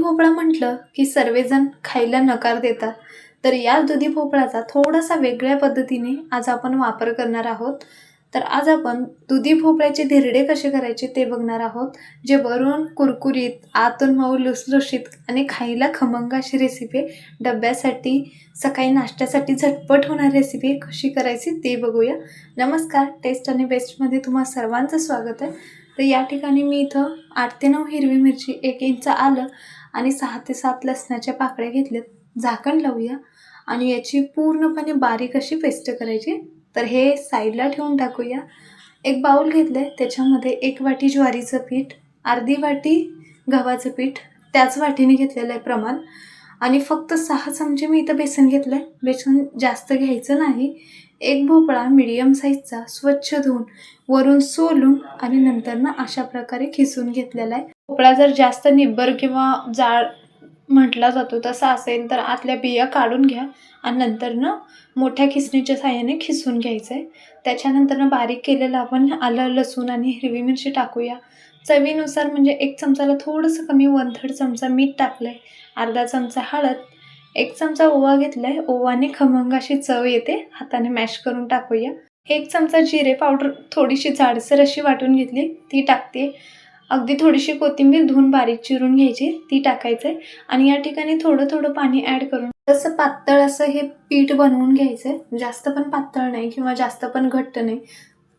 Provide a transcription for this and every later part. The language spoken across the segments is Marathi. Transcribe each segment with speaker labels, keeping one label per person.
Speaker 1: भोपळा म्हटलं की सर्वजण खायला नकार देतात. तर या दुधी भोपळ्याचा थोडासा वेगळ्या पद्धतीने आज आपण वापर करणार आहोत. तर आज आपण दुधी भोपळ्याचे धिरडे कसे करायचे ते बघणार आहोत. जे वरून कुरकुरीत, आतून मऊ लुसलुशीत आणि खायला खमंग अशी रेसिपी आहे. डब्यासाठी, सकाळी नाश्त्यासाठी झटपट होणारी रेसिपी कशी करायची ते बघूया. नमस्कार, टेस्ट आणि बेस्टमध्ये तुम्हा सर्वांचं स्वागत आहे. तर या ठिकाणी मी इथं 8 ते 9 हिरवी मिरची, 1 इंच आलं आणि 6 ते 7 लसणाच्या पाकळ्या घेतल्यात. झाकण लावूया आणि याची पूर्णपणे बारीक अशी पेस्ट करायची. तर हे साईडला ठेवून टाकूया. एक बाउल घेतलं आहे, त्याच्यामध्ये 1 वाटी ज्वारीचं पीठ, अर्धी वाटी गव्हाचं पीठ, त्याच वाटीने घेतलेलं आहे प्रमाण. आणि फक्त 6 चमचे मी इथं बेसन घेतलं आहे. बेसन जास्त घ्यायचं नाही. एक भोपळा मीडियम साईजचा स्वच्छ धुवून वरून सोलून आणि नंतर ना अशा प्रकारे खिसून घेतलेला आहे. भोपळा जर जास्त निब्बर किंवा जाड म्हटला जातो तसा असेल तर आतल्या बिया काढून घ्या आणि नंतर ना मोठ्या खिसणीच्या साहाय्याने खिसून घ्यायचं आहे. त्याच्यानंतर ना बारीक केलेलं आपण आलं, लसूण आणि हिरवी मिरची टाकूया. चवीनुसार म्हणजे 1 चमचाला थोडंसं कमी 1/3 चमचा मीठ टाकलं आहे, अर्धा चमचा हळद, 1 चमचा ओवा घेतला आहे. ओवाने खमंग अशी चव येते. हाताने मॅश करून टाकूया. 1 चमचा जिरे पावडर थोडीशी जाडसर अशी वाटून घेतली, ती टाकते. अगदी थोडीशी कोथिंबीर धुवून बारीक चिरून घ्यायची, ती टाकायचं आहे. आणि या ठिकाणी थोडं थोडं पाणी ॲड करून तसं पातळ असं हे पीठ बनवून घ्यायचं आहे. जास्त पण पातळ नाही किंवा जास्त पण घट्ट नाही,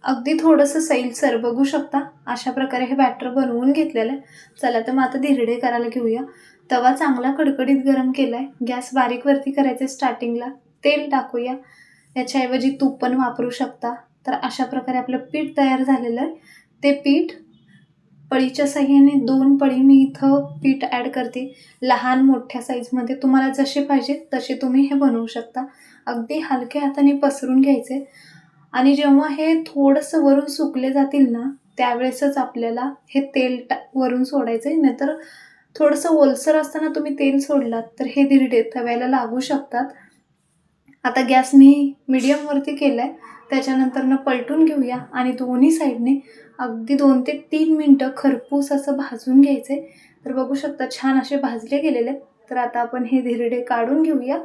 Speaker 1: अगदी थोडंसं सैलसर बघू शकता. अशा प्रकारे हे बॅटर बनवून घेतलेलं आहे. चला तर मग आता धिरडे करायला घेऊया. तवा चांगला कडकडीत गरम केला आहे. गॅस बारीकवरती करायचं स्टार्टिंगला. तेल टाकूया. याच्याऐवजी तूप पण वापरू शकता. तर अशा प्रकारे आपलं पीठ तयार झालेलं आहे. ते पीठ पळीच्या साहाय्याने 2 पळी मी इथं पीठ ॲड करते. लहान मोठ्या साईजमध्ये तुम्हाला जसे पाहिजे तसे तुम्ही हे बनवू शकता. अगदी हलक्या हाताने पसरून घ्यायचे आणि जेव्हा हे थोडंसं वरून सुकले जातील ना, त्यावेळेसच आपल्याला हे तेल वरून सोडायचं आहे. नाहीतर थोडंसं ओलसर असताना तुम्ही तेल सोडलात तर हे धिरडे तव्याला लागू शकतात. आता गॅस मी मीडियमवरती केला आहे. त्याच्यानंतरनं पलटून घेऊया आणि दोन्ही साईडने अगदी 2 ते 3 मिनटं खरपूस असं भाजून घ्यायचं आहे. तर बघू शकता छान असे भाजले गेलेले आहेत. तर आता आपण हे धिरडे काढून घेऊया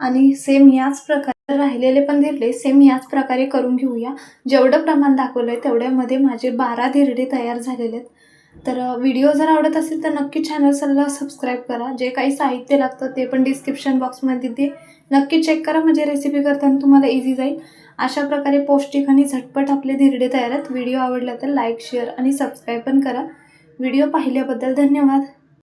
Speaker 1: आणि सेम याच प्रकारे राहिलेले पण धिरडे सेम याच प्रकारे करून घेऊया. जेवढं प्रमाण दाखवलं आहे तेवढ्यामध्ये माझे 12 धिरडे तयार झालेले आहेत. तर व्हिडिओ जर आवडत असेल तर नक्की चॅनलला सबस्क्राईब करा. जे काही साहित्य लागतं ते पण डिस्क्रिप्शन बॉक्समध्ये दे, नक्की चेक करा. म्हणजे रेसिपी करताना तुम्हाला इझी जाईल. अशा प्रकारे पौष्टिक आणि झटपट आपले धिरडे तयार आहेत. व्हिडिओ आवडला तर लाईक, शेअर आणि सबस्क्राईब पण करा. व्हिडिओ पाहिल्याबद्दल धन्यवाद.